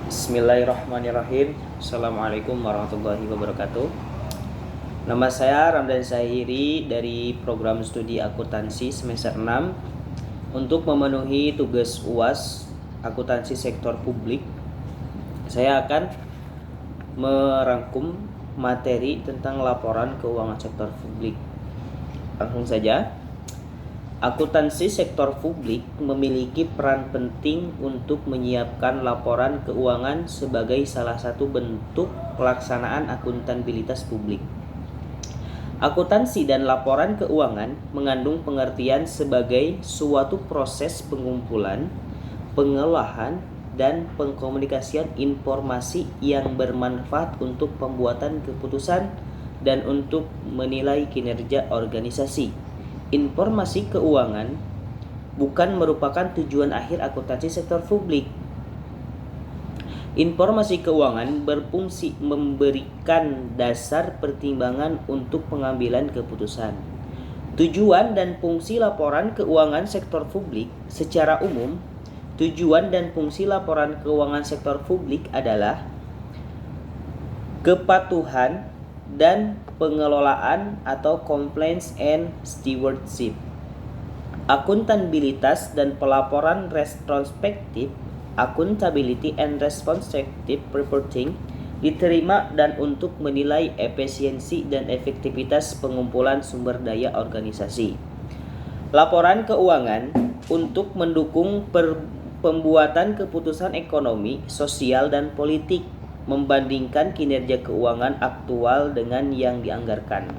Bismillahirrahmanirrahim. Assalamualaikum warahmatullahi wabarakatuh. Nama saya Ramdan Zahiri dari program studi akuntansi semester 6 untuk memenuhi tugas UAS akuntansi sektor publik. Saya akan merangkum materi tentang laporan keuangan sektor publik. Langsung saja. Akuntansi sektor publik memiliki peran penting untuk menyiapkan laporan keuangan sebagai salah satu bentuk pelaksanaan akuntabilitas publik. Akuntansi dan laporan keuangan mengandung pengertian sebagai suatu proses pengumpulan, pengolahan, dan pengkomunikasian informasi yang bermanfaat untuk pembuatan keputusan dan untuk menilai kinerja organisasi. Informasi keuangan bukan merupakan tujuan akhir akuntansi sektor publik. Informasi keuangan berfungsi memberikan dasar pertimbangan untuk pengambilan keputusan. Tujuan dan fungsi laporan keuangan sektor publik secara umum, tujuan dan fungsi laporan keuangan sektor publik adalah kepatuhan dan pengelolaan atau compliance and stewardship. Akuntabilitas dan pelaporan retrospektif, accountability and retrospective reporting, diterima dan untuk menilai efisiensi dan efektivitas pengumpulan sumber daya organisasi. Laporan keuangan untuk mendukung pembuatan keputusan ekonomi, sosial, dan politik, membandingkan kinerja keuangan aktual dengan yang dianggarkan,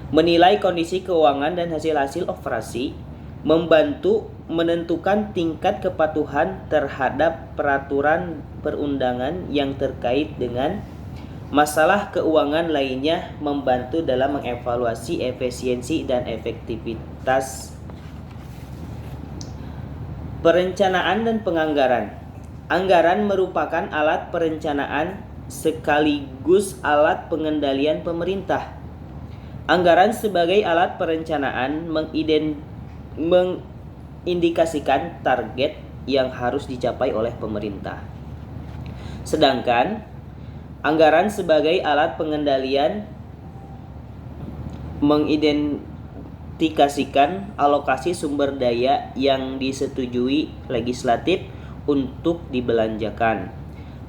menilai kondisi keuangan dan hasil-hasil operasi, membantu menentukan tingkat kepatuhan terhadap peraturan perundangan yang terkait dengan masalah keuangan lainnya, membantu dalam mengevaluasi efisiensi dan efektivitas perencanaan dan penganggaran. Anggaran merupakan alat perencanaan sekaligus alat pengendalian pemerintah. Anggaran sebagai alat perencanaan mengindikasikan target yang harus dicapai oleh pemerintah. Sedangkan anggaran sebagai alat pengendalian mengidentifikasikan alokasi sumber daya yang disetujui legislatif untuk dibelanjakan.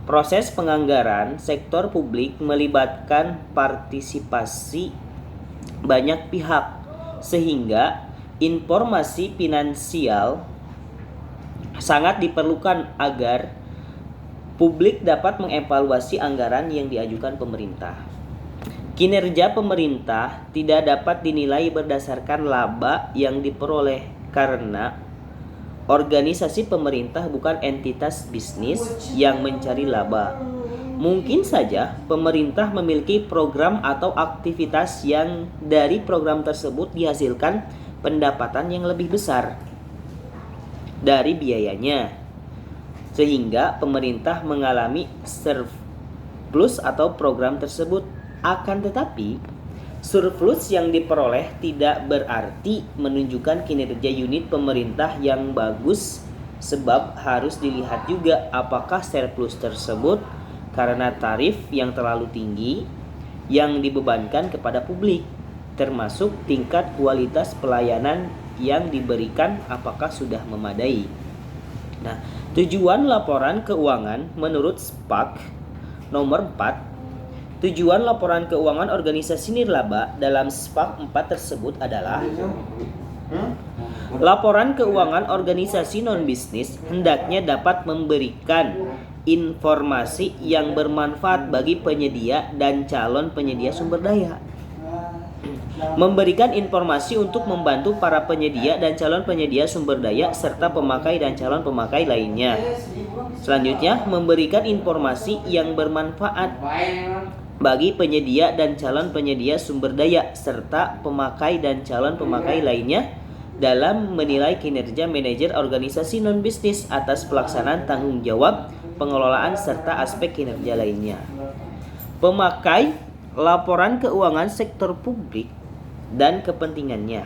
Proses penganggaran sektor publik melibatkan partisipasi banyak pihak, sehingga informasi finansial sangat diperlukan agar publik dapat mengevaluasi anggaran yang diajukan pemerintah. Kinerja pemerintah tidak dapat dinilai berdasarkan laba yang diperoleh karena organisasi pemerintah bukan entitas bisnis yang mencari laba. Mungkin saja pemerintah memiliki program atau aktivitas yang dari program tersebut dihasilkan pendapatan yang lebih besar dari biayanya, sehingga pemerintah mengalami surplus atau program tersebut. Akan tetapi, surplus yang diperoleh tidak berarti menunjukkan kinerja unit pemerintah yang bagus, sebab harus dilihat juga apakah surplus tersebut karena tarif yang terlalu tinggi yang dibebankan kepada publik, termasuk tingkat kualitas pelayanan yang diberikan apakah sudah memadai. Nah, tujuan laporan keuangan menurut SPAK nomor 4, tujuan laporan keuangan organisasi nirlaba dalam SPAK 4 tersebut adalah laporan keuangan organisasi non-bisnis hendaknya dapat memberikan informasi yang bermanfaat bagi penyedia dan calon penyedia sumber daya, memberikan informasi untuk membantu para penyedia dan calon penyedia sumber daya serta pemakai dan calon pemakai lainnya. Selanjutnya, memberikan informasi yang bermanfaat bagi penyedia dan calon penyedia sumber daya serta pemakai dan calon pemakai lainnya dalam menilai kinerja manajer organisasi non-bisnis atas pelaksanaan tanggung jawab pengelolaan serta aspek kinerja lainnya. Pemakai laporan keuangan sektor publik dan kepentingannya.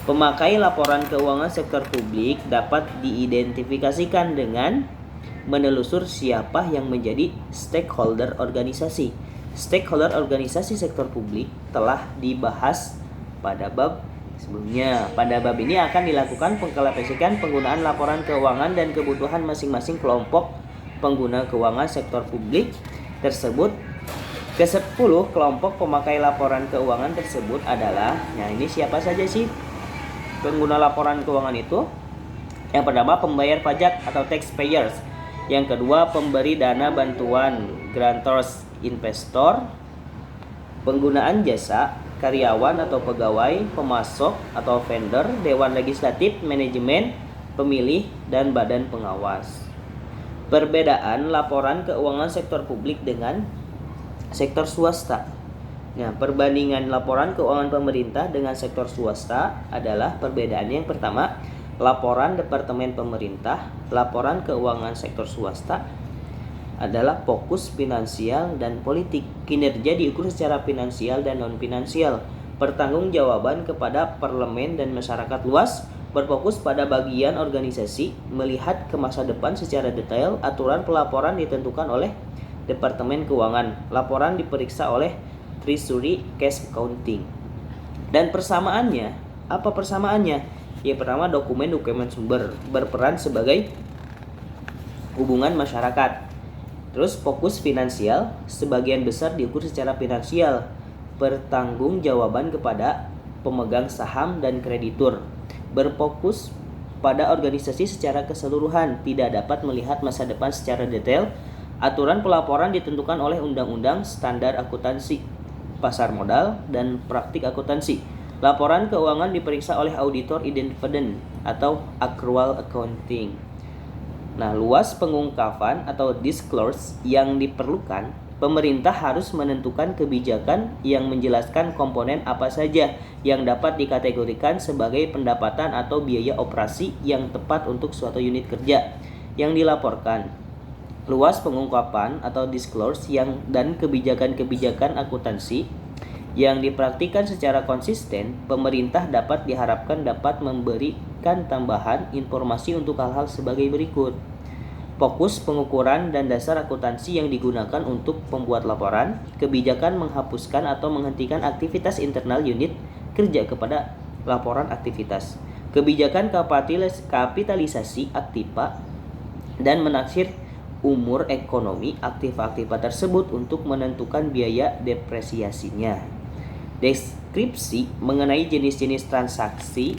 Pemakai laporan keuangan sektor publik dapat diidentifikasikan dengan menelusur siapa yang menjadi stakeholder organisasi. Stakeholder organisasi sektor publik telah dibahas pada bab sebelumnya. Pada bab ini akan dilakukan pengklasifikasian penggunaan laporan keuangan dan kebutuhan masing-masing kelompok pengguna keuangan sektor publik tersebut. Ke-10 kelompok pemakai laporan keuangan tersebut adalah, nah ini siapa saja sih pengguna laporan keuangan itu? Yang pertama, pembayar pajak atau taxpayers. Yang kedua, pemberi dana bantuan, grantors, investor. Penggunaan jasa, karyawan atau pegawai, pemasok atau vendor, dewan legislatif, manajemen, pemilih, dan badan pengawas. Perbedaan laporan keuangan sektor publik dengan sektor swasta. Nah, perbandingan laporan keuangan pemerintah dengan sektor swasta adalah perbedaannya yang pertama, laporan departemen pemerintah, laporan keuangan sektor swasta adalah fokus finansial dan politik. Kinerja diukur secara finansial dan non-finansial. Pertanggungjawaban kepada parlemen dan masyarakat luas, berfokus pada bagian organisasi, melihat ke masa depan secara detail. Aturan pelaporan ditentukan oleh Departemen Keuangan. Laporan diperiksa oleh Treasury Cash Accounting. Dan persamaannya, apa persamaannya? Yang pertama, dokumen sumber berperan sebagai hubungan masyarakat. Terus fokus finansial, sebagian besar diukur secara finansial. Pertanggungjawaban kepada pemegang saham dan kreditur. Berfokus pada organisasi secara keseluruhan, tidak dapat melihat masa depan secara detail. Aturan pelaporan ditentukan oleh Undang-Undang Standar Akuntansi Pasar Modal dan Praktik Akuntansi. Laporan keuangan diperiksa oleh auditor independen atau accrual accounting. Nah, luas pengungkapan atau disclosure yang diperlukan. Pemerintah harus menentukan kebijakan yang menjelaskan komponen apa saja yang dapat dikategorikan sebagai pendapatan atau biaya operasi yang tepat untuk suatu unit kerja yang dilaporkan. Luas pengungkapan atau disclosure dan kebijakan-kebijakan akuntansi yang dipraktikkan secara konsisten, pemerintah diharapkan dapat memberikan tambahan informasi untuk hal-hal sebagai berikut. Fokus pengukuran dan dasar akuntansi yang digunakan untuk pembuat laporan, kebijakan menghapuskan atau menghentikan aktivitas internal unit kerja kepada laporan aktivitas, kebijakan kapitalisasi aktiva, dan menaksir umur ekonomi aktiva tersebut untuk menentukan biaya depresiasinya. Deskripsi mengenai jenis-jenis transaksi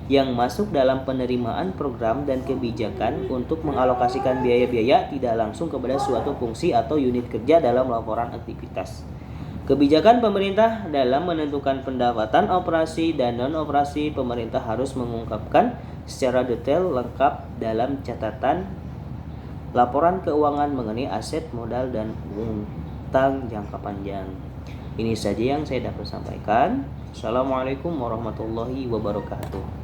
yang masuk dalam penerimaan program dan kebijakan untuk mengalokasikan biaya-biaya tidak langsung kepada suatu fungsi atau unit kerja dalam laporan aktivitas. Kebijakan pemerintah dalam menentukan pendapatan operasi dan non-operasi. Pemerintah harus mengungkapkan secara detail lengkap dalam catatan laporan keuangan mengenai aset, modal, dan utang jangka panjang. Ini saja yang saya dapat sampaikan. Assalamualaikum warahmatullahi wabarakatuh.